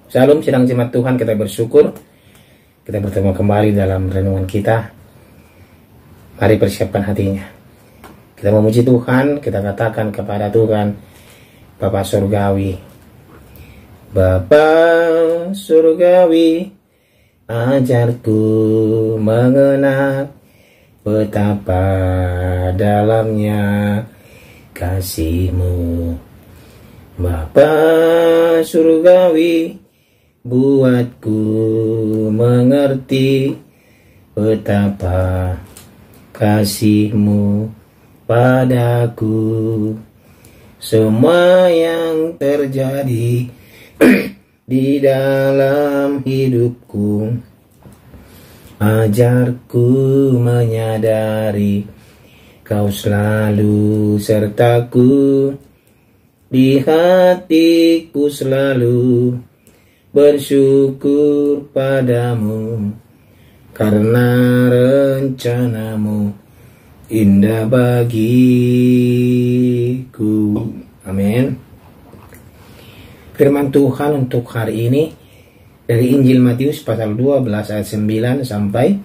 Shalom sidang jemaat Tuhan, kita bersyukur kita bertemu kembali dalam renungan kita. Mari persiapkan hatinya. Kita memuji Tuhan, kita katakan kepada Tuhan, Bapa Surgawi, Bapa Surgawi, ajarku mengenal betapa dalamnya kasih-Mu. Bapa Surgawi, buatku mengerti betapa kasih-Mu padaku. Semua yang terjadi di dalam hidupku, ajarku menyadari Kau selalu sertaku. Di hatiku selalu bersyukur padamu, karena rencana-Mu indah bagiku. Amin. Firman Tuhan untuk hari ini dari Injil Matius pasal 12 ayat 9 sampai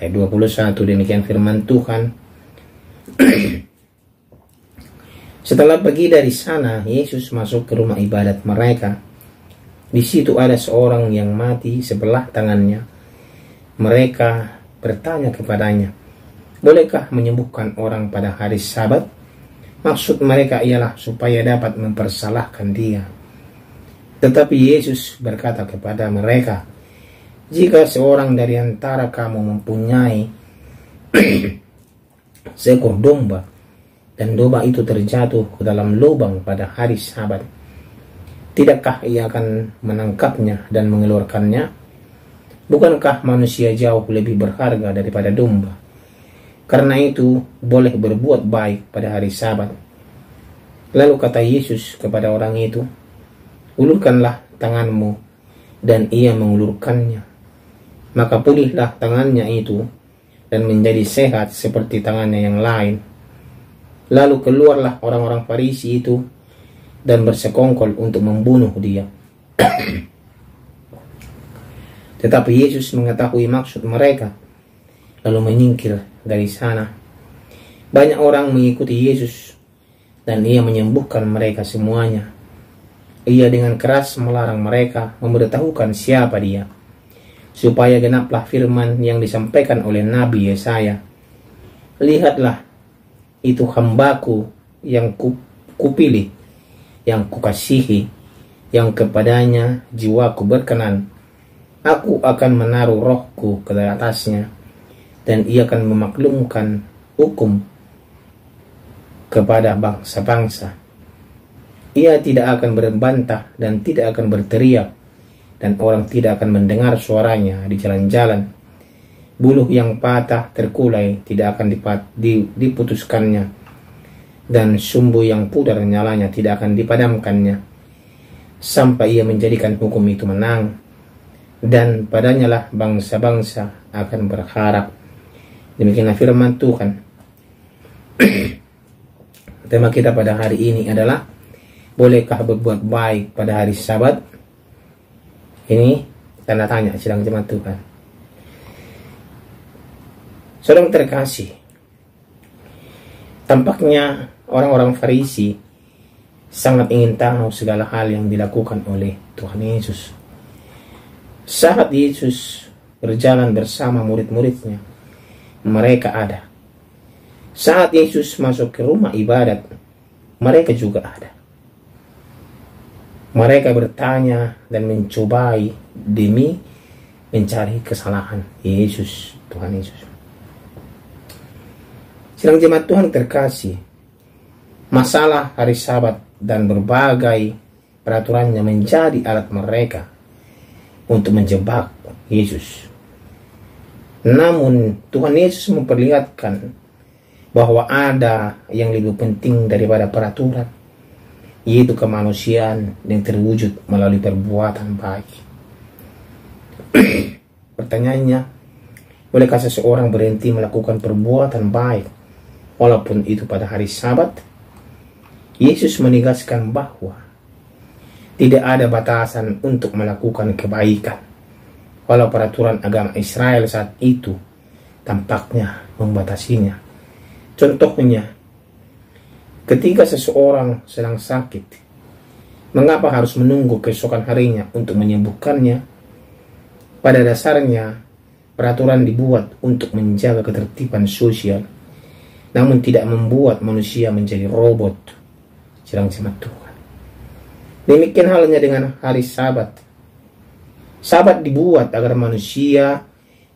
ayat 21. Demikian firman Tuhan. Setelah pergi dari sana, Yesus masuk ke rumah ibadat mereka. Di situ ada seorang yang mati sebelah tangannya. Mereka bertanya kepadanya, "Bolehkah menyembuhkan orang pada hari Sabat?" Maksud mereka ialah supaya dapat mempersalahkan dia. Tetapi Yesus berkata kepada mereka, "Jika seorang dari antara kamu mempunyai seekor domba, dan domba itu terjatuh ke dalam lubang pada hari Sabat, tidakkah ia akan menangkapnya dan mengeluarkannya? Bukankah manusia jauh lebih berharga daripada domba? Karena itu boleh berbuat baik pada hari Sabat." Lalu kata Yesus kepada orang itu, "Ulurkanlah tanganmu." Dan ia mengulurkannya. Maka pulihlah tangannya itu dan menjadi sehat seperti tangannya yang lain. Lalu keluarlah orang-orang Farisi itu dan bersekongkol untuk membunuh dia. Tetapi Yesus mengetahui maksud mereka, lalu menyingkir dari sana. Banyak orang mengikuti Yesus, dan ia menyembuhkan mereka semuanya. Ia dengan keras melarang mereka memberitahukan siapa dia, supaya genaplah firman yang disampaikan oleh Nabi Yesaya, "Lihatlah, itu hambaku yang kupilih, yang kukasihi, yang kepadanya jiwaku berkenan. Aku akan menaruh rohku ke atasnya, dan ia akan memaklumkan hukum kepada bangsa-bangsa. Ia tidak akan berbantah dan tidak akan berteriak, dan orang tidak akan mendengar suaranya di jalan-jalan. Buluh yang patah terkulai tidak akan diputuskannya, dan sumbu yang pudar nyalanya tidak akan dipadamkannya, sampai ia menjadikan hukum itu menang, dan padanya lah bangsa-bangsa akan berharap." Demikianlah firman Tuhan. Tema kita pada hari ini adalah, bolehkah berbuat baik pada hari Sabat? Ini tanda tanya sidang jemaat Tuhan. Saudara terkasih, tampaknya orang-orang Farisi sangat ingin tahu segala hal yang dilakukan oleh Tuhan Yesus. Saat Yesus berjalan bersama murid-muridnya, mereka ada. Saat Yesus masuk ke rumah ibadat, mereka juga ada. Mereka bertanya dan mencobai demi mencari kesalahan Yesus, Tuhan Yesus. Sidang jemaat Tuhan terkasih, masalah hari Sabat dan berbagai peraturannya menjadi alat mereka untuk menjebak Yesus. Namun Tuhan Yesus memperlihatkan bahwa ada yang lebih penting daripada peraturan, yaitu kemanusiaan yang terwujud melalui perbuatan baik. Pertanyaannya, bolehkah seseorang berhenti melakukan perbuatan baik walaupun itu pada hari Sabat? Yesus menegaskan bahwa Tidak ada batasan untuk melakukan kebaikan. Walau peraturan agama Israel saat itu tampaknya membatasinya. Contohnya, ketika seseorang sedang sakit, mengapa harus menunggu keesokan harinya untuk menyembuhkannya? Pada dasarnya, peraturan dibuat untuk menjaga ketertiban sosial, namun tidak membuat manusia menjadi robot. Sedang jemaat Tuhan. Demikian halnya dengan hari Sabat. Sabat dibuat agar manusia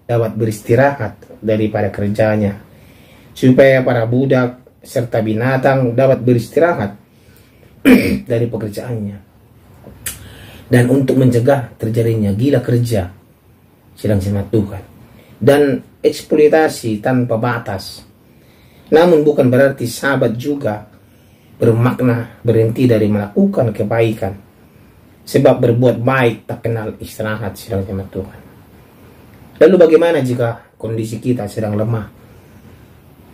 dapat beristirahat daripada kerjanya, supaya para budak serta binatang dapat beristirahat dari pekerjaannya, dan untuk mencegah terjadinya gila kerja, sedang jemaat Tuhan, dan eksploitasi tanpa batas. Namun bukan berarti Sabat juga bermakna berhenti dari melakukan kebaikan, sebab berbuat baik tak kenal istirahat, sedang jemaat Tuhan. Lalu bagaimana jika kondisi kita sedang lemah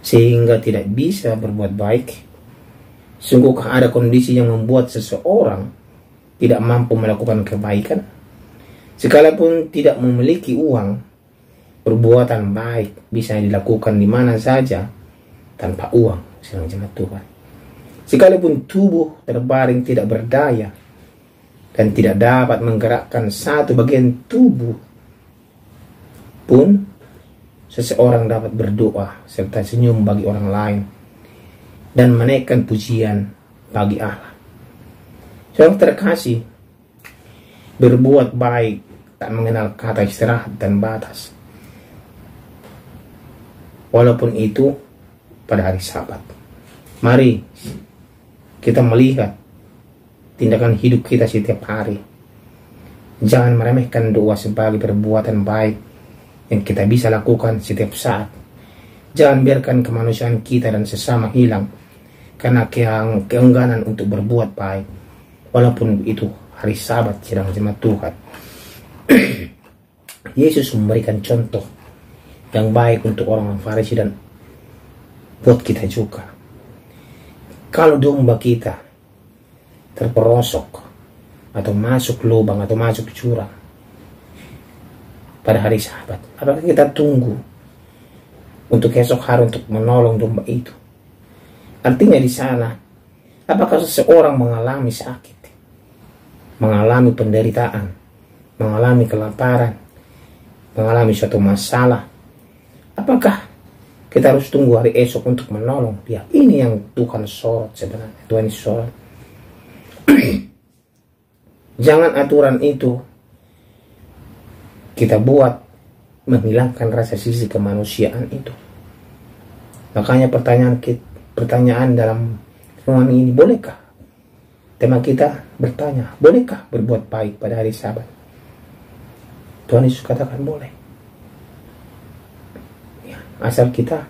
sehingga tidak bisa berbuat baik? Sungguhkah ada kondisi yang membuat seseorang tidak mampu melakukan kebaikan? Sekalipun tidak memiliki uang, perbuatan baik bisa dilakukan di mana saja tanpa uang, sedang jemaat Tuhan. Sekalipun tubuh terbaring tidak berdaya dan tidak dapat menggerakkan satu bagian tubuh pun, seseorang dapat berdoa serta senyum bagi orang lain dan menaikkan pujian bagi Allah. Saudara terkasih, berbuat baik tak mengenal kata istirahat dan batas, walaupun itu pada hari Sabat. Mari kita melihat tindakan hidup kita setiap hari. Jangan meremehkan doa sebagai perbuatan baik yang kita bisa lakukan setiap saat. Jangan biarkan kemanusiaan kita dan sesama hilang karena keengganan untuk berbuat baik, walaupun itu hari Sabat, sedang jemaat Tuhan. Yesus memberikan contoh yang baik untuk orang Farisi dan buat kita juga. Kalau domba kita terperosok atau masuk lubang atau masuk jurang pada hari Sabat, apakah kita tunggu untuk esok hari untuk menolong domba itu? Artinya di sana, apakah seseorang mengalami sakit, mengalami penderitaan, mengalami kelaparan, mengalami suatu masalah, apakah kita harus tunggu hari esok untuk menolong dia? Ini yang Tuhan sorot sebenarnya. Tuhan sorot. Jangan aturan itu kita buat menghilangkan rasa sisi kemanusiaan itu. Makanya pertanyaan dalam firman ini, bolehkah? Tema kita bertanya, bolehkah berbuat baik pada hari Sabat? Tuhan Yesus katakan boleh. Asal kita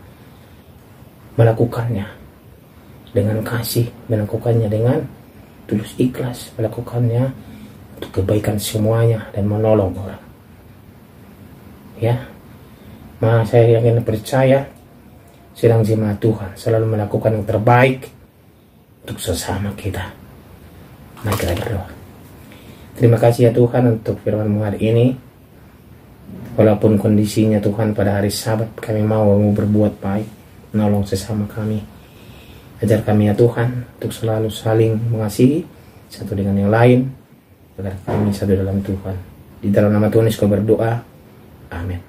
melakukannya dengan kasih, melakukannya dengan tulus ikhlas, melakukannya untuk kebaikan semuanya dan menolong orang. Ya, saya yakin percaya sedang jemaat Tuhan selalu melakukan yang terbaik untuk sesama kita. Mari kita berdoa. Terima kasih ya Tuhan untuk firman-Mu hari ini. Walaupun kondisinya Tuhan pada hari Sabat, kami mau berbuat baik, menolong sesama kami. Ajar kami ya Tuhan untuk selalu saling mengasihi satu dengan yang lain, agar kami satu dalam Tuhan. Di dalam nama Tuhan Yesus kami berdoa. Amin.